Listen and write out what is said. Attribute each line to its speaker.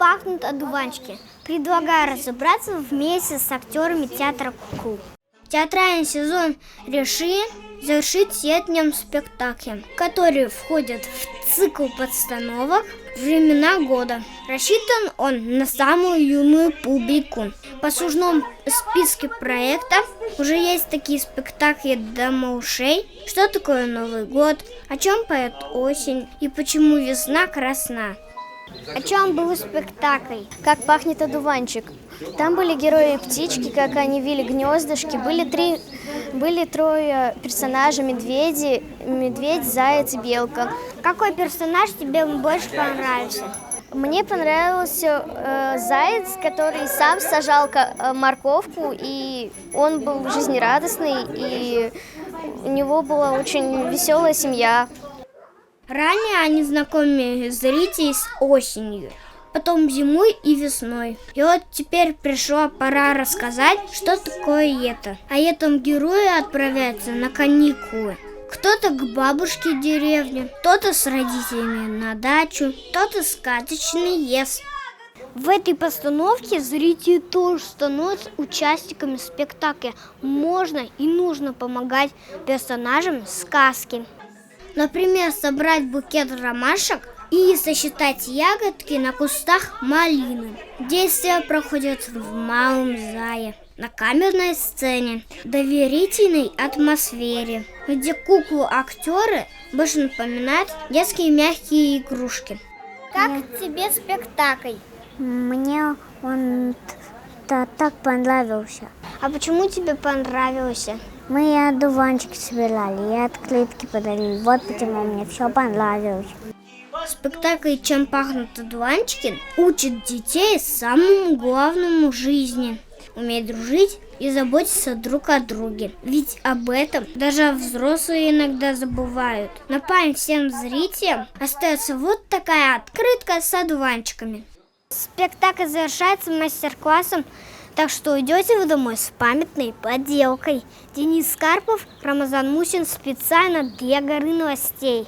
Speaker 1: пахнут одуванчики. Предлагаю разобраться вместе с актерами театра «Куклу». Театральный сезон решили завершить летним спектаклем, которые входят в цикл постановок «Времена года». Рассчитан он на самую юную публику. В послужном списке проекта уже есть такие спектакли «До ушей», «Что такое Новый год», «О чем поет осень» и «Почему весна красна». О чем был спектакль?
Speaker 2: Как пахнет одуванчик. Там были герои птички, как они вили гнездышки. Были трое персонажей: медведь, заяц и белка.
Speaker 1: Какой персонаж тебе больше понравился?
Speaker 2: Мне понравился заяц, который сам сажал морковку, и он был жизнерадостный, и у него была очень веселая семья.
Speaker 1: Ранее они знакомили зрителей с осенью, потом зимой и весной. И вот теперь пришла пора рассказать, что такое лето. А летом герои отправляются на каникулы. Кто-то к бабушке в деревне, кто-то с родителями на дачу, кто-то в сказочный лес. В этой постановке зрители тоже становятся участниками спектакля. Можно и нужно помогать персонажам сказки. Например, собрать букет ромашек и сосчитать ягодки на кустах малины. Действие проходит в малом зале, на камерной сцене, в доверительной атмосфере, где куклы-актеры больше напоминают детские мягкие игрушки. Как тебе спектакль?
Speaker 3: Мне он так понравился.
Speaker 1: А почему тебе понравился?
Speaker 3: Мы одуванчики собирали и открытки подарили. Вот почему мне все понравилось.
Speaker 1: Спектакль «Чем пахнут одуванчики» учит детей самому главному в жизни – уметь дружить и заботиться друг о друге. Ведь об этом даже взрослые иногда забывают. На память всем зрителям остается вот такая открытка с одуванчиками. Спектакль завершается мастер-классом, так что идете вы домой с памятной поделкой. Денис Карпов, Рамазан Мусин, специально для Горы новостей.